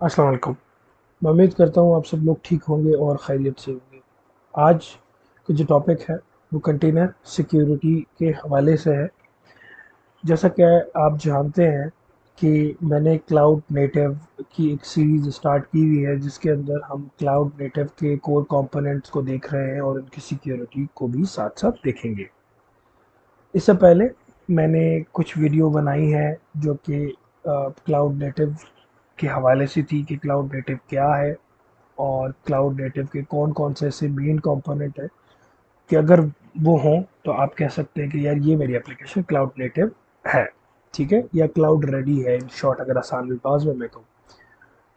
अस्सलाम वालेकुम। मैं उम्मीद करता हूँ आप सब लोग ठीक होंगे और खैरियत से होंगे। आज का जो टॉपिक है वो कंटेनर सिक्योरिटी के हवाले से है। जैसा कि आप जानते हैं कि मैंने क्लाउड नेटिव की एक सीरीज़ स्टार्ट की हुई है जिसके अंदर हम क्लाउड नेटिव के कोर कंपोनेंट्स को देख रहे हैं और उनकी सिक्योरिटी को भी साथ-साथ देखेंगे। इससे पहले मैंने कुछ वीडियो बनाई है जो कि क्लाउड नेटिव के हवाले से थी कि क्लाउड नेटिव क्या है और क्लाउड नेटिव के कौन-कौन से ऐसे मेन कंपोनेंट हैं कि अगर वो हों तो आप कह सकते हैं कि यार ये मेरी एप्लीकेशन क्लाउड नेटिव है, ठीक है? या क्लाउड रेडी है इन शॉर्ट अगर आसान अल्फाज में मैं कहूँ।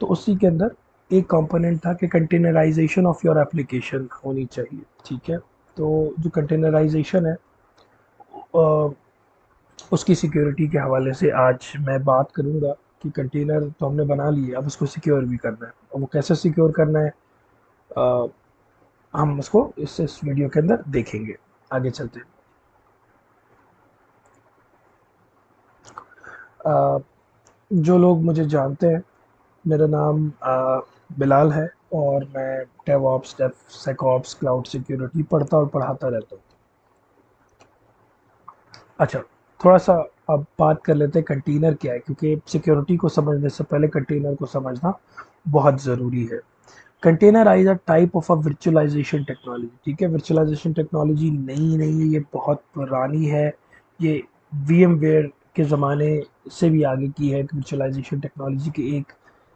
तो उसी के अंदर एक कंपोनेंट था कि कंटेनराइज़ेशन ऑफ योर एप्लीकेशन होनी चाहिए, ठीक है? तो जो कंटेनराइज़ेशन है अ, उसकी सिक्योरिटी के हवाले से आज मैं बात करूँगा कि कंटेनर तो हमने बना लिए, अब उसको सिक्योर भी करना है और वो कैसे सिक्योर करना है अ, हम उसको इस वीडियो के अंदर देखेंगे। आगे चलते हैं। अ, जो लोग मुझे जानते हैं, मेरा नाम बिलाल है और मैं डेवऑप्स, डेवसेकऑप्स, क्लाउड सिक्योरिटी पढ़ता और पढ़ाता रहता हूँ। अच्छा, थोड़ा-सा अब बात कर लेते हैं कंटेनर क्या है, क्योंकि सिक्योरिटी को समझने से पहले कंटेनर को समझना बहुत ज़रूरी है। Container is a type of a virtualisation technology, ठीक है? वर्चुअलाइज़ेशन टेक्नोलॉजी नई नहीं है, ये बहुत पुरानी है। ये वीएमवेयर के ज़माने से भी आगे की है वर्चुअलाइज़ेशन टेक्नोलॉजी की। एक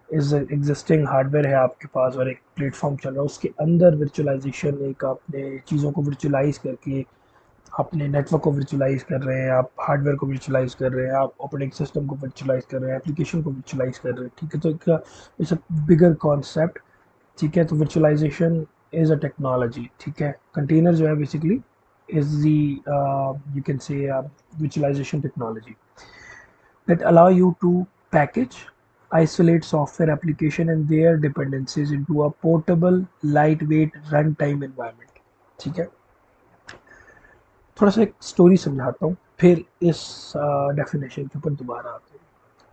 एग्जिस्टिंग हार्डवेयर है आपके पास और एक प्लेटफ़ॉर्म चल रहा है, उसके अंदर वर्चुअलाइज़ेशन एक आपने चीज़ों को वर्चुअलाइज़ करके अपने नेटवर्क को वर्चुअलाइज़ कर रहे हैं, आप हार्डवेयर को वर्चुअलाइज़ कर रहे हैं, आप ऑपरेटिंग सिस्टम को वर्चुअलाइज़ कर रहे हैं, एप्लीकेशन को वर्चुअलाइज़ कर रहे हैं, ठीक है? तो इट्स अ बिगर कॉन्सेप्ट, ठीक है? तो वर्चुअलाइज़ेशन इज़ अ टेक्नोलॉजी, ठीक है? कंटेनर जो है basically is the you can say virtualization technology that allow you to package, isolate software application and their dependencies into a portable, lightweight runtime environment, ठीक है? थोड़ा सा एक स्टोरी समझाता हूँ, फिर इस डेफिनेशन के ऊपर दोबारा आते हैं।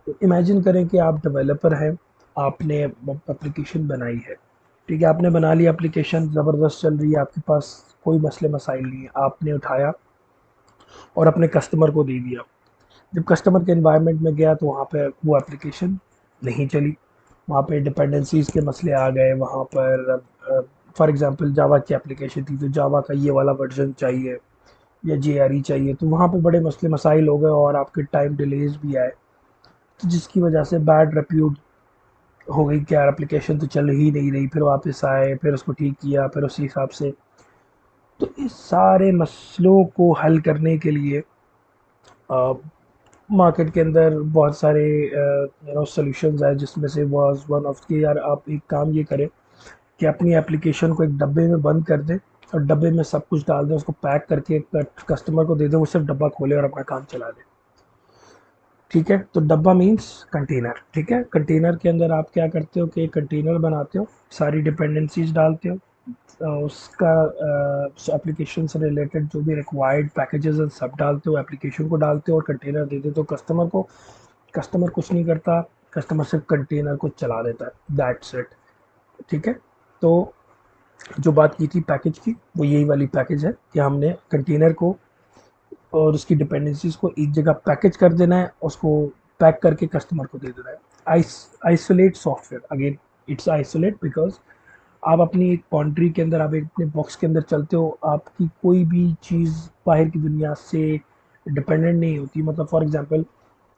तो इमेजिन करें कि आप डेवलपर हैं, आपने एप्लीकेशन बनाई है, ठीक है? आपने बना ली एप्लीकेशन, ज़बरदस्त चल रही है, आपके पास कोई मसले मसाइल नहीं है, आपने उठाया और अपने कस्टमर को दे दिया। जब कस्टमर के एनवायरनमेंट में गया तो वहाँ पे वो एप्लीकेशन नहीं चली, वहाँ पे डिपेंडेंसीज़ के मसले आ गए, वहाँ पर फॉर एग्जांपल जावा की एप्लीकेशन थी तो जावा का ये वाला वर्जन चाहिए या जेआरई चाहिए, तो वहाँ पे बड़े मसले मसाइल हो गए और आपके टाइम डिलेज भी आए, तो जिसकी वजह से बैड रिप्यूट हो गई कि यार एप्लीकेशन तो चल ही नहीं रही। फिर वापस आए, फिर उसको ठीक किया, फिर उसी हिसाब से। तो इस सारे मसलों को हल करने के लिए मार्केट के अंदर बहुत सारे सॉल्यूशंस आए, जिसमें से वाज वन ऑफ के यार आप एक काम ये करें कि अपनी एप्लीकेशन को एक डब्बे में बंद कर दें और डब्बे में सब कुछ डाल दें, उसको पैक करके कस्टमर को दे दें, वो सिर्फ डब्बा खोले और अपना काम चला दे, ठीक है? तो डब्बा मीन्स कंटेनर, ठीक है? कंटेनर के अंदर आप क्या करते हो कि एक कंटेनर बनाते हो, सारी डिपेंडेंसीज डालते हो, उसका एप्लीकेशन से रिलेटेड जो भी रिक्वायर्ड पैकेजेस हैं सब डालते हो, एप्लीकेशन को डालते हो और कंटेनर दे देते हो कस्टमर को। कस्टमर कुछ नहीं करता, कस्टमर सिर्फ कंटेनर को चला देता है, दैट्स इट, ठीक है? तो जो बात की थी पैकेज की, वो यही वाली पैकेज है कि हमने कंटेनर को और उसकी डिपेंडेंसीज को एक जगह पैकेज कर देना है, उसको पैक करके कस्टमर को दे देना है। Isolate software, again it's isolate because आप अपनी एक बाउंड्री के अंदर, आप एक अपने बॉक्स के अंदर चलते हो, आपकी कोई भी चीज़ बाहर की दुनिया से डिपेंडेंट नहीं होती। मतलब फॉर एग्जांपल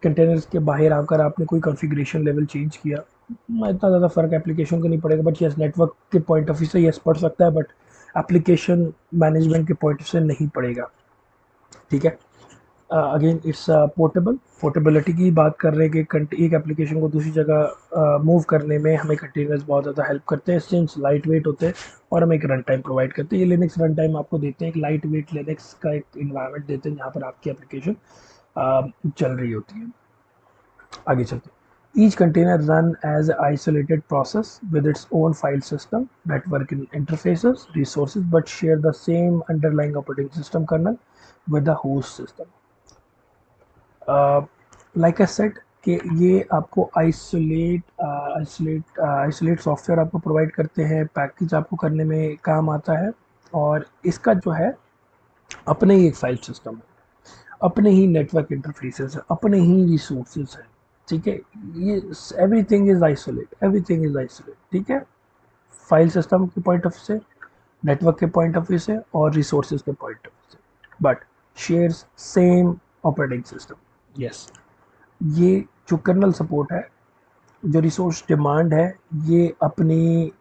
कंटेनर्स के बाहर आकर आपने कोई कॉन्फ़िगरेशन लेवल चेंज किया, इतना ज़्यादा फ़र्क एप्लीकेशन को नहीं पड़ेगा, बट यस नेटवर्क के पॉइंट ऑफ व्यू से यस पड़ सकता है, बट एप्लीकेशन मैनेजमेंट के पॉइंट से नहीं पड़ेगा, ठीक है? अगेन इट्स पोर्टेबल, पोर्टेबिलिटी की बात कर रहे हैं कि एक एप्लीकेशन को दूसरी जगह मूव करने में हमें कंटेनर्स बहुत ज़्यादा हेल्प करते हैं, सिंस लाइट वेट होते हैं और हमें एक रन टाइम प्रोवाइड करते हैं। ये लिनक्स रन टाइम आपको देते हैं, एक लाइट वेट लिनक्स का एक इन्वायरमेंट देते हैं जहाँ पर आपकी एप्लीकेशन चल रही होती है। आगे चलते हैं। Each container run as an isolated process with its own file system, network interfaces, resources, but share the same underlying operating system kernel with the host system. Uh, like I said, कि ये आपको isolate software आपको provide करते हैं, package आपको करने में काम आता है, और इसका जो है अपने ही एक फाइल सिस्टम है, अपने ही नेटवर्क इंटरफेसेस है, अपने ही रिसोर्सेज है। ठीक है, ये एवरीथिंग इज आइसोलेट। ठीक है, फाइल सिस्टम के पॉइंट ऑफ से, नेटवर्क के पॉइंट ऑफ व्यू से, और रिसोर्सेज के पॉइंट ऑफ व्यू से, but shares same operating system. Yes, ये जो कर्नल सपोर्ट है, जो रिसोर्स डिमांड है, ये अपनी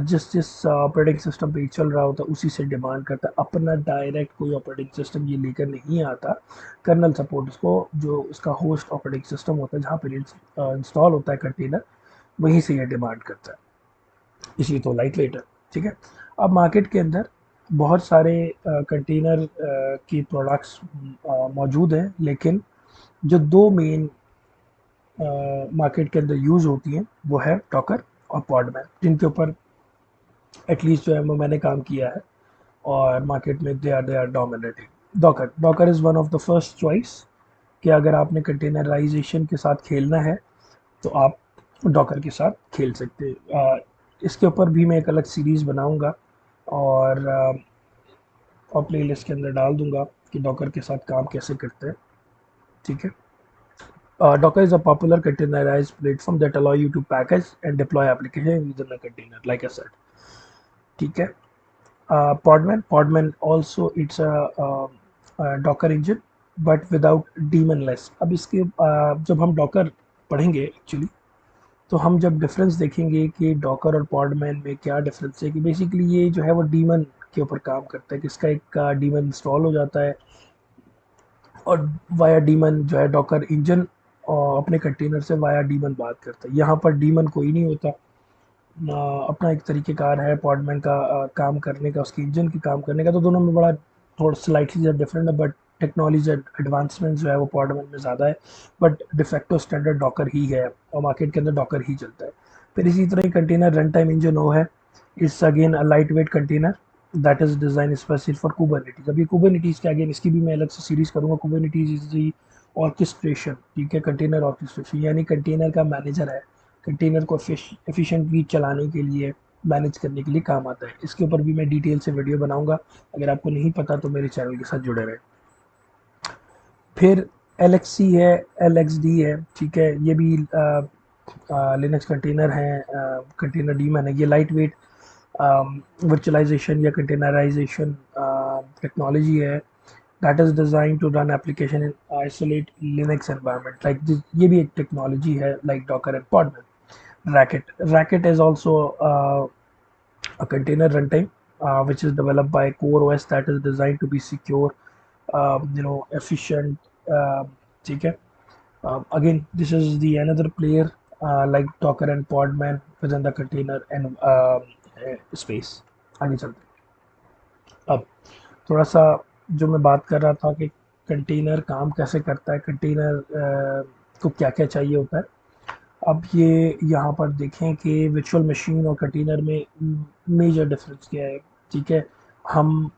जिस जिस ऑपरेटिंग सिस्टम पे चल रहा होता है उसी से डिमांड करता है। अपना डायरेक्ट कोई ऑपरेटिंग सिस्टम ये लेकर नहीं आता। कर्नल सपोर्ट उसको, जो उसका होस्ट ऑपरेटिंग सिस्टम होता है जहाँ पे इंस्टॉल होता है कंटेनर, वहीं से ये डिमांड करता है, इसलिए तो लाइट वेट है। ठीक है, अब मार्केट के अंदर बहुत सारे कंटेनर की प्रोडक्ट्स मौजूद हैं, लेकिन जो दो मेन मार्केट के अंदर यूज़ होती हैं वो है डॉकर और पॉडमैन, जिनके ऊपर एटलीस्ट जो है वो मैंने काम किया है, और मार्केट में they are dominating. Docker Docker is one of the first choice, कि अगर आपने कंटेनराइजेशन के साथ खेलना है तो आप डॉकर के साथ खेल सकते हैं। इसके ऊपर भी मैं एक अलग सीरीज़ बनाऊंगा, और प्ले लिस्ट के अंदर डाल दूंगा कि डॉकर के साथ काम कैसे करते हैं। ठीक है, Docker is a popular containerized platform that allow you to package and deploy application within a container, like I said. ठीक है, Podman also it's a Docker engine but without daemonless। अब इसके जब हम Docker पढ़ेंगे एक्चुअली, तो हम जब डिफरेंस देखेंगे कि डॉकर और पॉडमैन में क्या डिफरेंस है, कि बेसिकली ये जो है वो डीमन के ऊपर काम करता है, कि इसका एक डीमन इंस्टॉल हो जाता है, और वाया डीमन जो है डॉकर इंजन और अपने कंटेनर से वाया डीमन बात करता है। यहाँ पर डीमन कोई नहीं होता, अपना एक तरीक़ेकार है पॉडमैन का काम करने का, उसके इंजन के काम करने का। तो दोनों में बड़ा थोड़ा स्लाइटली डिफरेंट है, बट टेक्नोलॉजी एडवांसमेंट जो है वो पॉडमैन में ज़्यादा है, बट डिफेक्टो स्टैंडर्ड डॉकर ही है, और मार्केट के अंदर डॉकर ही चलता है। फिर इसी तरह ही कंटेनर रन टाइम इंजन वो है, it's again a light weight container that is design specific for Kubernetes. अभी कुबरनिटीज़ के अगेन इसकी भी मैं अलग से सीरीज़ करूँगा। कुबरनिटीज़ इज दी ऑर्केस्ट्रेशन। ठीक है, कंटेनर ऑर्केस्ट्रेशन यानी कंटेनर का मैनेजर है, कंटेनर को एफिशिएंटली चलाने के लिए, मैनेज करने के लिए काम आता है। इसके ऊपर भी मैं डिटेल से वीडियो बनाऊंगा, अगर आपको नहीं पता तो मेरे चैनल के साथ जुड़े रहें। फिर LXC है, LXD है। ठीक है, ये भी लिनक्स कंटेनर हैं, कंटेनर डीमन है। ये लाइट वेट वर्चुअलाइजेशन या कंटेनराइजेशन टेक्नोलॉजी है, that is design to run application in isolate Linux environment. Like ये भी एक टेक्नोलॉजी है like Docker and Podman. Racket is also a container runtime which is developed by Core OS that is designed to be secure, efficient. ठीक है, again this is the another player like Docker and Podman within the container and space। आगे चलते हैं। अब थोड़ा सा जो मैं बात कर रहा था कि कंटेनर काम कैसे करता है, कंटेनर को क्या क्या चाहिए होता है। अब ये यहाँ पर देखें कि वर्चुअल मशीन और कंटेनर में मेजर डिफरेंस क्या है। ठीक है, हम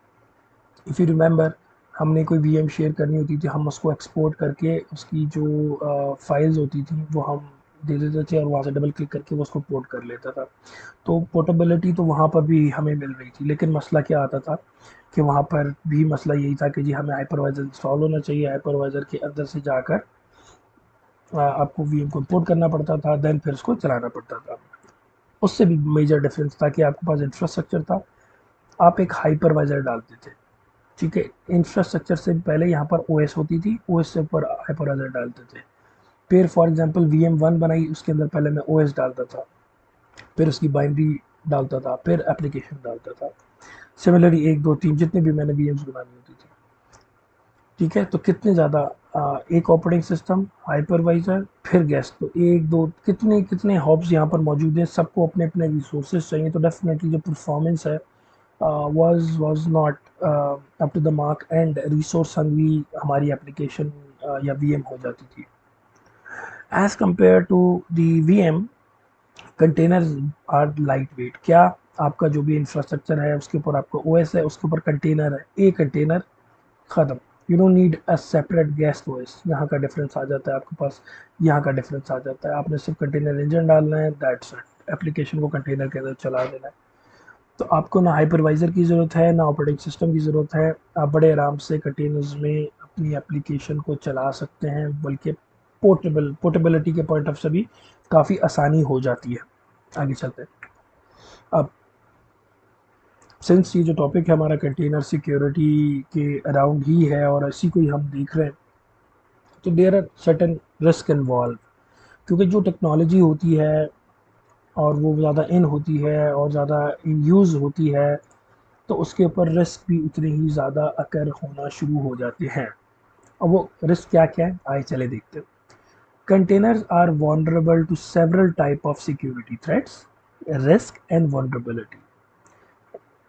इफ़ यू रिमेंबर, हमने कोई वीएम शेयर करनी होती थी, हम उसको एक्सपोर्ट करके उसकी जो फाइल्स होती थी वो हम दे देते थे, और वहाँ से डबल क्लिक करके वो उसको पोर्ट कर लेता था। तो पोर्टेबिलिटी तो वहाँ पर भी हमें मिल रही थी, लेकिन मसला क्या आता था कि वहाँ पर भी मसला यही था कि जी हमें हाइपरवाइज़र इंस्टॉल होना चाहिए, हाइपरवाइज़र के अंदर से जाकर आपको वीएम को इंपोर्ट करना पड़ता था, देन फिर उसको चलाना पड़ता था। उससे भी मेजर डिफरेंस था कि आपके पास इंफ्रास्ट्रक्चर था, आप एक हाइपरवाइज़र डालते थे। ठीक है, इंफ्रास्ट्रक्चर से पहले यहाँ पर ओएस होती थी, ओएस से ऊपर हाइपरवाइज़र डालते थे। फिर फॉर एग्जांपल VM1 बनाई, उसके अंदर पहले मैं ओएस डालता था, फिर उसकी बाइनरी डालता था, फिर एप्लीकेशन डालता था। सिमिलरली 1 2 3 जितने भी मैंने VMs बनानी होती थी। ठीक है, तो कितने ज़्यादा एक ऑपरेटिंग सिस्टम, हाइपरवाइज़र, फिर गेस्ट, तो 1 2 कितने कितने हॉब्स यहाँ पर मौजूद हैं, सबको अपने अपने रिसोर्सेज चाहिए। तो डेफिनेटली जो परफॉर्मेंस है was not up to the mark, and resource hungry हमारी एप्लीकेशन या वीएम हो जाती थी। As compared to the VM, containers are light weight. क्या आपका जो भी इंफ्रास्ट्रक्चर है उसके ऊपर आपका ओएस है, उसके ऊपर कंटेनर है, एक कंटेनर ख़त्म, you don't need a separate guest voice, यहाँ का डिफरेंस आ जाता है आपके पास, यहाँ का डिफरेंस आ जाता है। आपने सिर्फ कंटेनर इंजन डालना है, दैट्स इट, एप्लीकेशन को कंटेनर के अंदर चला देना है। तो आपको ना हाइपरवाइज़र की ज़रूरत है, ना ऑपरेटिंग सिस्टम की ज़रूरत है। आप बड़े आराम से कंटेनर्स में अपनी एप्लीकेशन को चला सकते हैं, बल्कि पोर्टेबिलिटी के पॉइंट ऑफ से भी काफ़ी आसानी हो जाती है। आगे चलते हैं। अब सिंस ये जो टॉपिक है हमारा कंटेनर सिक्योरिटी के अराउंड ही है और इसी को ही हम देख रहे हैं, तो there are certain risk involve, क्योंकि जो टेक्नोलॉजी होती है और वो ज़्यादा इन होती है और ज़्यादा इन यूज़ होती है, तो उसके ऊपर रिस्क भी उतने ही ज़्यादा अकर होना शुरू हो जाते हैं। अब वो रिस्क क्या क्या है, आइए चले देखते हैं। Containers are vulnerable to several type of security threats, risk and vulnerability.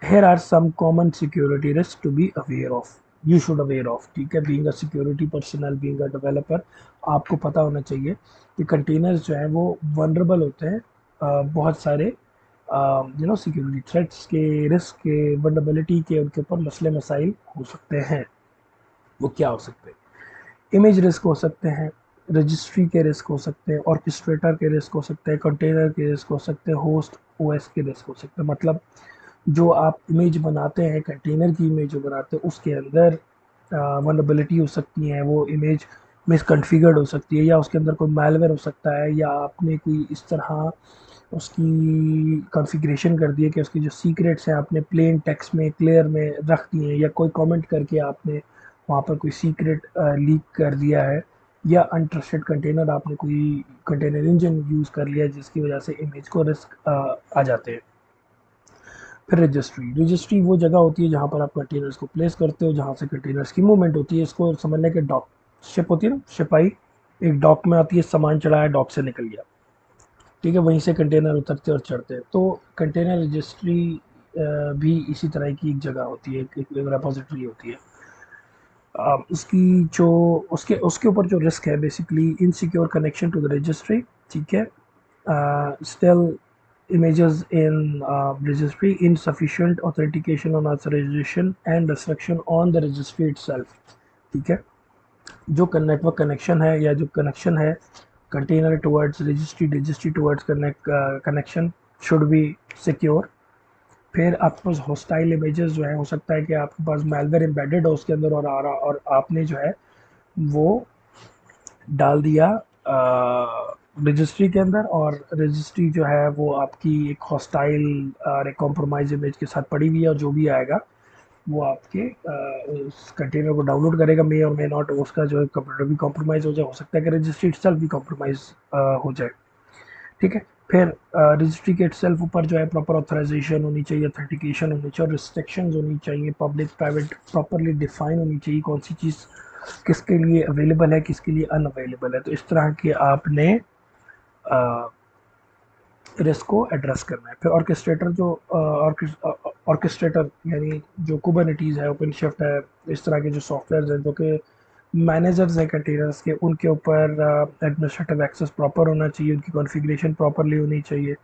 Here are some common security risks to be aware of. You should aware of, ठीक है, being a security personnel, being a developer, आपको पता होना चाहिए कि containers जो हैं वो वनरेबल होते हैं बहुत सारे सिक्योरिटी थ्रेट्स के, रिस्क के, वनरेबिलिटी के, उनके ऊपर मसले मसाइल हो सकते हैं। वो क्या हो सकते हैं? इमेज रिस्क हो सकते हैं, रजिस्ट्री के रिस्क हो सकते हैं, ऑर्केस्ट्रेटर के रिस्क हो सकते हैं, कंटेनर के रिस्क हो सकते हैं, होस्ट ओएस के रिस्क हो सकते हैं। मतलब जो आप इमेज बनाते हैं, कंटेनर की इमेज जो बनाते हैं, उसके अंदर वनरेबिलिटी हो सकती है, वो इमेज मिसकॉन्फ़िगर्ड हो सकती है, या उसके अंदर कोई मैलवेयर हो सकता है, या आपने कोई इस तरह उसकी कॉन्फ़िगरेशन कर दी है कि उसकी जो सीक्रेट्स हैं आपने प्लेन टेक्स्ट में क्लियर में रख दिए हैं, या कोई कमेंट करके आपने वहाँ पर कोई सीक्रेट लीक कर दिया है, या अनट्रस्टेड कंटेनर आपने कोई कंटेनर इंजन यूज़ कर लिया जिसकी वजह से इमेज को रिस्क आ जाते हैं। फिर रजिस्ट्री वो जगह होती है जहाँ पर आप कंटेनर्स को प्लेस करते हो, जहाँ से कंटेनर्स की मूवमेंट होती है। इसको समझने के डॉक शिप होती है ना, शिपाई एक डॉक में आती है, सामान चढ़ाया, डॉक से निकल गया, ठीक है, वहीं से कंटेनर उतरते और चढ़ते हैं। तो कंटेनर रजिस्ट्री भी इसी तरह की एक जगह होती है, एक रेपोजिटरी होती है। उसकी जो उसके उसके ऊपर जो रिस्क है basically insecure connection to the registry, ठीक है, still images in registry, insufficient authentication on authorization and restriction on the registry itself, ठीक है। जो नेटवर्क कनेक्शन है या जो कनेक्शन है container towards registry, registry towards connection should be secure. फिर आपके पास हॉस्टाइल इमेजेस जो है, हो सकता है कि आपके पास मैलवेयर एम्बेडेड हो उसके अंदर और आ रहा, और आपने जो है वो डाल दिया रजिस्ट्री के अंदर, और रजिस्ट्री जो है वो आपकी एक हॉस्टाइल और एक कॉम्प्रोमाइज इमेज के साथ पड़ी हुई है, और जो भी आएगा वो आपके उस कंटेनर को डाउनलोड करेगा, मे और मे नॉट उसका जो है कंप्यूटर भी कॉम्प्रोमाइज़ हो जाए, हो सकता है कि रजिस्ट्री इटसेल्फ भी कॉम्प्रोमाइज़ हो जाए, ठीक है। फिर रजिस्ट्री के इटसेल्फ ऊपर जो है प्रॉपर ऑथराइजेशन होनी चाहिए, ऑथेंटिकेशन होनी चाहिए, और रिस्ट्रिक्शंस होनी चाहिए, पब्लिक प्राइवेट प्रॉपरली डिफाइन होनी चाहिए, कौन सी चीज़ किसके लिए अवेलेबल है, किसके लिए अनअवेलेबल है। तो इस तरह के आपने रिस्क को एड्रेस करना है। फिर ऑर्केस्ट्रेटर जो ऑर्केस्ट्रेटर यानी जो कुबरनेटीज़ है, ओपनशिफ्ट है, इस तरह के जो सॉफ्टवेयर हैं जो कि मैनेजर्स हैं कंटेनर्स के, उनके ऊपर एडमिनिस्ट्रेटिव एक्सेस प्रॉपर होना चाहिए, उनकी कॉन्फ़िगरेशन प्रॉपरली होनी चाहिए,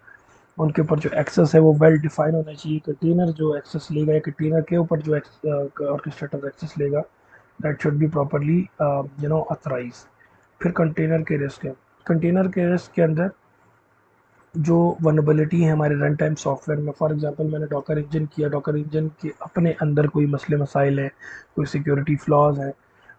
उनके ऊपर जो एक्सेस है वो वेल डिफाइन होना चाहिए। कंटेनर जो एक्सेस लेगा या कंटेनर के ऊपर जो ऑर्केस्ट्रेटर एक्सेस लेगा, that should be properly authorize. फिर कंटेनर के रिस्क है, कंटेनर के रिस्क के अंदर जो वनरेबिलिटी है हमारे रन टाइम सॉफ्टवेयर में, फॉर एग्जांपल मैंने डॉकर इंजन किया, डॉकर इंजन के अपने अंदर कोई मसले मसाइल हैं, कोई सिक्योरिटी फ्लॉज हैं,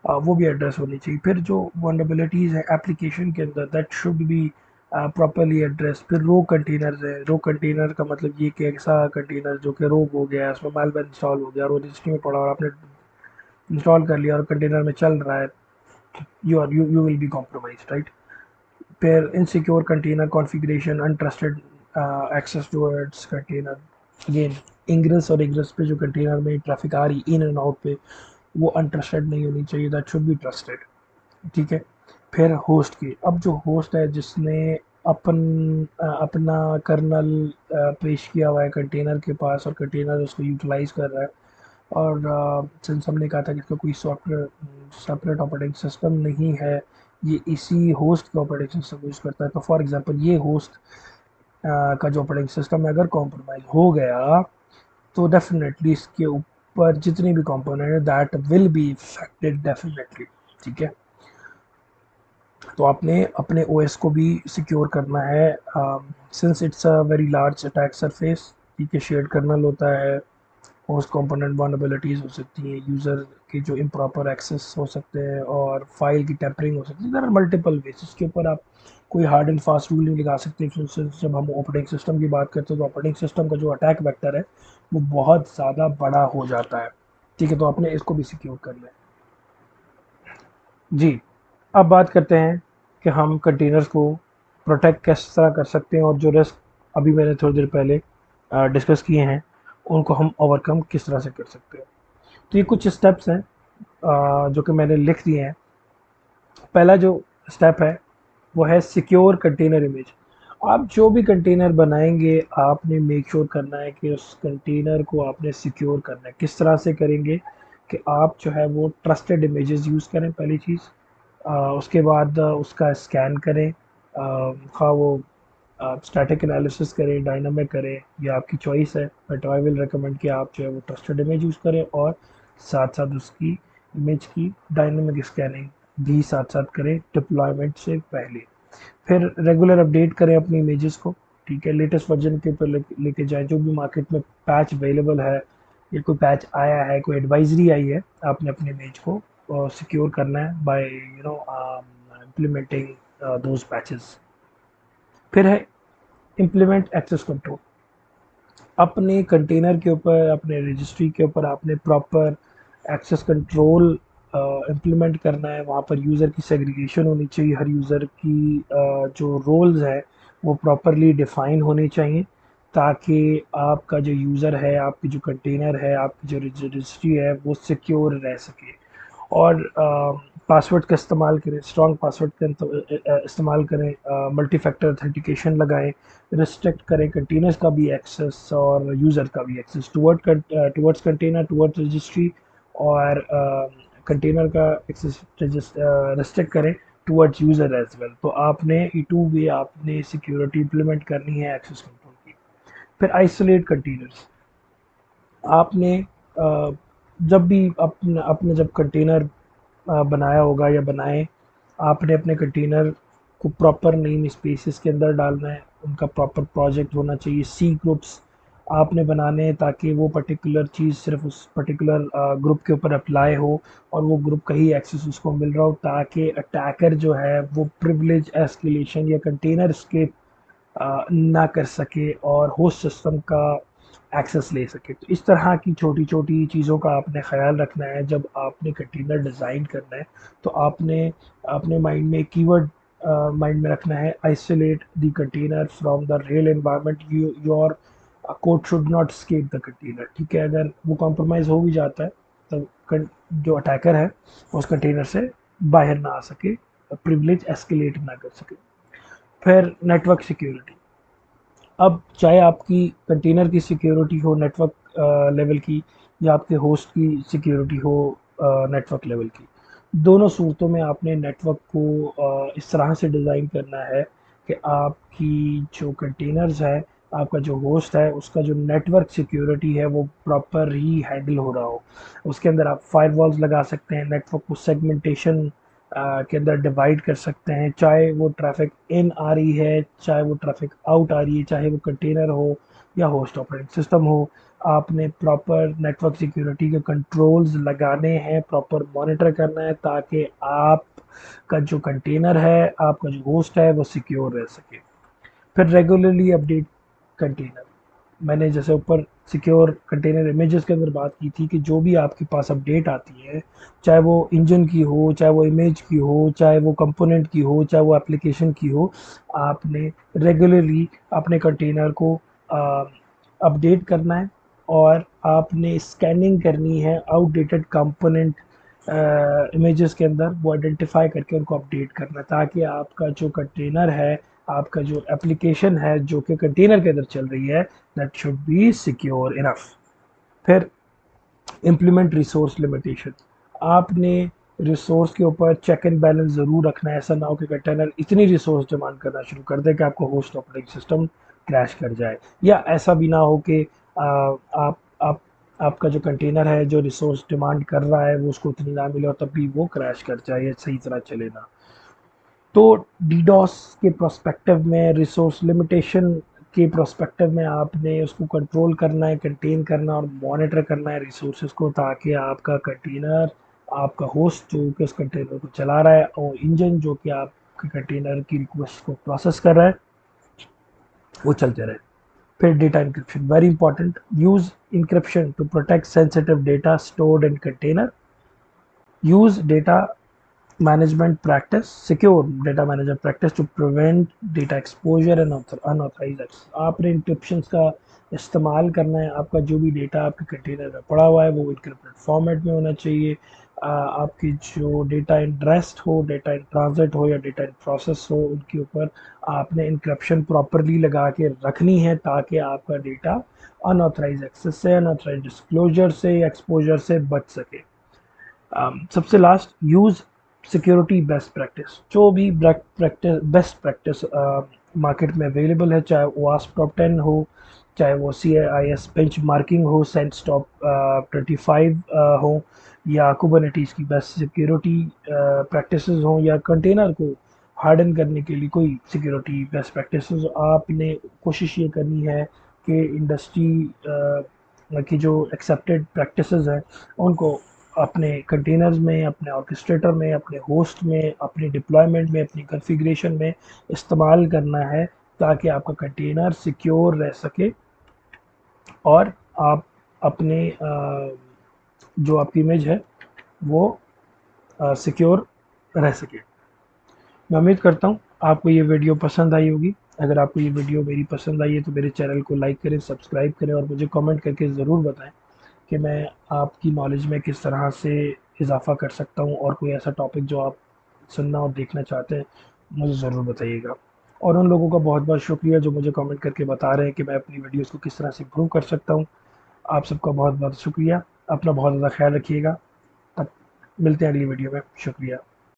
वो भी एड्रेस होनी चाहिए। फिर जो वनरेबिलिटीज़ हैं एप्लीकेशन के अंदर, that should be properly address. फिर रो कंटेनर्स है, रो कंटेनर का मतलब ये कि ऐसा कंटेनर जो कि रोग हो गया, उसमें मालवेयर इंस्टॉल हो गया और वो रजिस्ट्री में पड़ा और आपने इंस्टॉल कर लिया और कंटेनर में चल रहा है, you will be compromise, right. फिर insecure container configuration, untrusted access towards container, again ingress और एग्रेस पे जो कंटेनर में ट्रैफिक आ रही इन एंड आउट पे, वो अनट्रस्टेड नहीं होनी चाहिए, दैट शुड बी ट्रस्टेड, ठीक है। फिर होस्ट की, अब जो होस्ट है जिसने अपना कर्नल पेश किया हुआ है कंटेनर के पास और कंटेनर उसको यूटिलाइज कर रहा है, और सिंस हमने कहा था कि इसका कोई सॉफ्टवेयर सेपरेट ऑपरेटिंग सिस्टम नहीं है, ये इसी होस्ट का ऑपरेटिंग सिस्टम यूज़ करता है, तो फॉर एग्जांपल ये होस्ट का जो ऑपरेटिंग सिस्टम है अगर कॉम्प्रोमाइज़ हो गया, तो डेफिनेटली इसके ऊपर जितनी भी कंपोनेंट है that will be affected definitely, ठीक है। तो आपने अपने ओएस को भी सिक्योर करना है, since it's a very large attack surface, ठीक है। शेयर्ड कर्नल होता है, होस्ट कंपोनेंट वल्नरेबिलिटीज़ हो सकती हैं, यूज़र के जो इम्प्रॉपर एक्सेस हो सकते हैं, और फाइल की टेम्परिंग हो सकती है। There are multiple ways. इसके ऊपर आप कोई हार्ड एंड फास्ट रूल नहीं लगा सकते। फॉर इंस्टेंस जब हम ऑपरेटिंग सिस्टम की बात करते हैं तो ऑपरेटिंग सिस्टम का जो अटैक वेक्टर है वो बहुत ज़्यादा बड़ा हो जाता है, ठीक है। तो आपने इसको भी सिक्योर करना है। जी, अब बात करते हैं कि हम कंटेनर्स को प्रोटेक्ट किस तरह कर सकते हैं, और जो रिस्क अभी मैंने थोड़ी देर पहले डिस्कस किए हैं उनको हम ओवरकम किस तरह से कर सकते हैं। तो ये कुछ स्टेप्स हैं जो कि मैंने लिख दिए हैं। पहला जो स्टेप है वो है सिक्योर कंटेनर इमेज। आप जो भी कंटेनर बनाएंगे आपने मेक श्योर करना है कि उस कंटेनर को आपने सिक्योर करना है। किस तरह से करेंगे कि आप जो है वो ट्रस्टेड इमेजेस यूज़ करें, पहली चीज़। उसके बाद उसका स्कैन करें, खा वो स्टैटिक एनालिसिस करें, डायनामिक करें, ये आपकी चॉइस है, बट आई विल रिकमेंड कि आप जो है वो ट्रस्टेड इमेज यूज़ करें, और साथ साथ उसकी इमेज की डायनामिक स्कैनिंग भी साथ साथ करें डिप्लॉयमेंट से पहले। फिर रेगुलर अपडेट करें अपनी इमेजेस को, ठीक है। लेटेस्ट वर्जन के ऊपर लेके जाएं। जो भी मार्केट में पैच अवेलेबल है या कोई पैच आया है, कोई एडवाइजरी आई है, आपने अपने इमेज को सिक्योर करना है बाय इम्प्लीमेंटिंग दोज पैचेस। फिर है इम्प्लीमेंट एक्सेस कंट्रोल। अपने कंटेनर के ऊपर, अपने रजिस्ट्री के ऊपर आपने प्रॉपर एक्सेस कंट्रोल इम्प्लीमेंट करना है। वहाँ पर यूज़र की सेग्रीगेशन होनी चाहिए, हर यूज़र की जो रोल्स है वो प्रॉपरली डिफाइन होने चाहिए, ताकि आपका जो यूज़र है, आपकी जो कंटेनर है, आपकी जो रजिस्ट्री है वो सिक्योर रह सके। और पासवर्ड का इस्तेमाल करें, स्ट्रॉन्ग पासवर्ड का इस्तेमाल करें, मल्टी फैक्टर ऑथेंटिकेशन लगाएं, रिस्ट्रिक्ट करें कंटेनर्स का भी एक्सेस और यूज़र का भी access towards container, towards registry, और कंटेनर का एक्सेस रिस्ट्रिक्ट करें टुवर्ड्स यूज़र एज वेल। तो आपने ई टू वे आपने सिक्योरिटी इम्प्लीमेंट करनी है एक्सेस कंट्रोल की। फिर आइसोलेट कंटेनर्स। आपने जब भी अपने अपने जब कंटेनर बनाया होगा या बनाए, आपने अपने कंटेनर को प्रॉपर नेम स्पेसेस के अंदर डालना है। उनका प्रॉपर प्रोजेक्ट होना चाहिए, सी ग्रुप्स आपने बनाने हैं, ताकि वो पर्टिकुलर चीज़ सिर्फ उस पर्टिकुलर ग्रुप के ऊपर अप्लाई हो, और वो ग्रुप का ही एक्सेस उसको मिल रहा हो, ताकि अटैकर जो है वो प्रिविलेज एस्केलेशन या कंटेनर स्केप ना कर सके और होस्ट सिस्टम का एक्सेस ले सके। तो इस तरह की छोटी छोटी चीज़ों का आपने ख्याल रखना है जब आपने कंटेनर डिज़ाइन करना है। तो आपने अपने माइंड में कीवर्ड माइंड में रखना है, isolate the container from the real environment, your code should not escape the container, ठीक है। अगर वो कॉम्प्रोमाइज़ हो भी जाता है तो जो अटैकर है उस कंटेनर से बाहर ना आ सके, प्रिविलेज एस्केलेट ना कर सके। फिर नेटवर्क सिक्योरिटी। अब चाहे आपकी कंटेनर की सिक्योरिटी हो नेटवर्क लेवल की, या आपके होस्ट की सिक्योरिटी हो नेटवर्क लेवल की, दोनों सूरतों में आपने नेटवर्क को इस तरह से डिज़ाइन करना है कि आपकी जो कंटेनर्स है, आपका जो होस्ट है, उसका जो नेटवर्क सिक्योरिटी है वो प्रॉपर ही हैंडल हो रहा हो। उसके अंदर आप फायरवॉल्स लगा सकते हैं, नेटवर्क को सेगमेंटेशन के अंदर डिवाइड कर सकते हैं, चाहे वो ट्रैफिक इन आ रही है, चाहे वो ट्रैफिक आउट आ रही है, चाहे वो कंटेनर हो या होस्ट ऑपरेटिंग सिस्टम हो। आपने प्रॉपर नेटवर्क सिक्योरिटी के कंट्रोल्स लगाने हैं, प्रॉपर मॉनिटर करना है, ताकि आप का जो कंटेनर है, आपका जो होस्ट है वो सिक्योर रह सके। फिर रेगुलरली अपडेट कंटेनर। मैंने जैसे ऊपर सिक्योर कंटेनर इमेजेस के अंदर बात की थी कि जो भी आपके पास अपडेट आती है, चाहे वो इंजन की हो, चाहे वो इमेज की हो, चाहे वो कंपोनेंट की हो, चाहे वो एप्लीकेशन की हो, आपने रेगुलरली अपने कंटेनर को अपडेट करना है, और आपने स्कैनिंग करनी है आउटडेटेड कंपोनेंट इमेजेस के अंदर, वो आइडेंटिफाई करके उनको अपडेट करना है, ताकि आपका जो कंटेनर है, आपका जो एप्लीकेशन है जो कि कंटेनर के अंदर चल रही है, that should be secure enough. फिर इम्प्लीमेंट रिसोर्स लिमिटेशन। आपने रिसोर्स के ऊपर चेक एंड बैलेंस ज़रूर रखना है। ऐसा ना हो कि कंटेनर इतनी रिसोर्स डिमांड करना शुरू कर दे कि आपको होस्ट ऑपरेटिंग सिस्टम क्रैश कर जाए, या ऐसा भी ना हो कि आप आपका जो कंटेनर है जो रिसोर्स डिमांड कर रहा है वो उसको उतनी ना मिले और तब भी वो क्रैश कर जाए या सही तरह चले ना। तो डीडॉस के प्रोस्पेक्टिव में, रिसोर्स लिमिटेशन के प्रोस्पेक्टिव में आपने उसको कंट्रोल करना है, कंटेन करना और मॉनिटर करना है रिसोर्सेज को, ताकि आपका कंटेनर, आपका होस्ट जो कि उस कंटेनर को चला रहा है और इंजन जो कि आपके कंटेनर की रिक्वेस्ट को प्रोसेस कर रहा है वो चलते रहे। फिर data encryption very important, use encryption to protect sensitive data stored in container, use data management practice, secure data management practice to prevent data exposure and unauthorized access। आपने इंक्रिप्शंस का इस्तेमाल करना है, आपका जो भी डेटा आपके कंटेनर में पड़ा हुआ है वो इंक्रिप्टेड फॉर्मेट में होना चाहिए। आपकी जो डेटा इन रेस्ट हो, डेटा इन ट्रांजिट हो या डेटा इन प्रोसेस हो, उनके ऊपर आपने इंक्रिप्शन प्रॉपरली लगा के रखनी है ताकि आपका डेटा अनऑथराइज एक्सेस से, अनऑथराइज डिस्क्लोजर से, एक्सपोजर से बच सके। सबसे last, use security best practice. जो भी प्रैक्टिस बेस्ट प्रैक्टिस मार्केट में अवेलेबल है, चाहे वो आस्प टॉप 10 हो, चाहे वो CIS बेंच मार्किंग हो, सेंस टॉप 25 हो, या कुबरनेटीज की बेस्ट सिक्योरिटी प्रैक्टिस हो, या कंटेनर को हार्डन करने के लिए कोई सिक्योरिटी बेस्ट प्रैक्टिस, आपने कोशिश ये करनी है कि इंडस्ट्री की जो एक्सेप्टेड प्रैक्टिस हैं उनको अपने कंटेनर्स में, अपने ऑर्केस्ट्रेटर में, अपने होस्ट में, अपने डिप्लॉयमेंट में, अपनी कॉन्फ़िगरेशन में इस्तेमाल करना है ताकि आपका कंटेनर सिक्योर रह सके और आप अपने जो आपकी इमेज है वो सिक्योर रह सके। मैं उम्मीद करता हूँ आपको ये वीडियो पसंद आई होगी। अगर आपको ये वीडियो मेरी पसंद आई है तो मेरे चैनल को लाइक करें, सब्सक्राइब करें और मुझे कमेंट करके ज़रूर बताएं कि मैं आपकी नॉलेज में किस तरह से इजाफ़ा कर सकता हूँ, और कोई ऐसा टॉपिक जो आप सुनना और देखना चाहते हैं मुझे ज़रूर बताइएगा। और उन लोगों का बहुत बहुत शुक्रिया जो मुझे कमेंट करके बता रहे हैं कि मैं अपनी वीडियोज़ को किस तरह से इम्प्रूव कर सकता हूँ। आप सबका बहुत बहुत शुक्रिया। अपना बहुत ज़्यादा ख्याल रखिएगा। तब मिलते हैं अगली वीडियो में। शुक्रिया।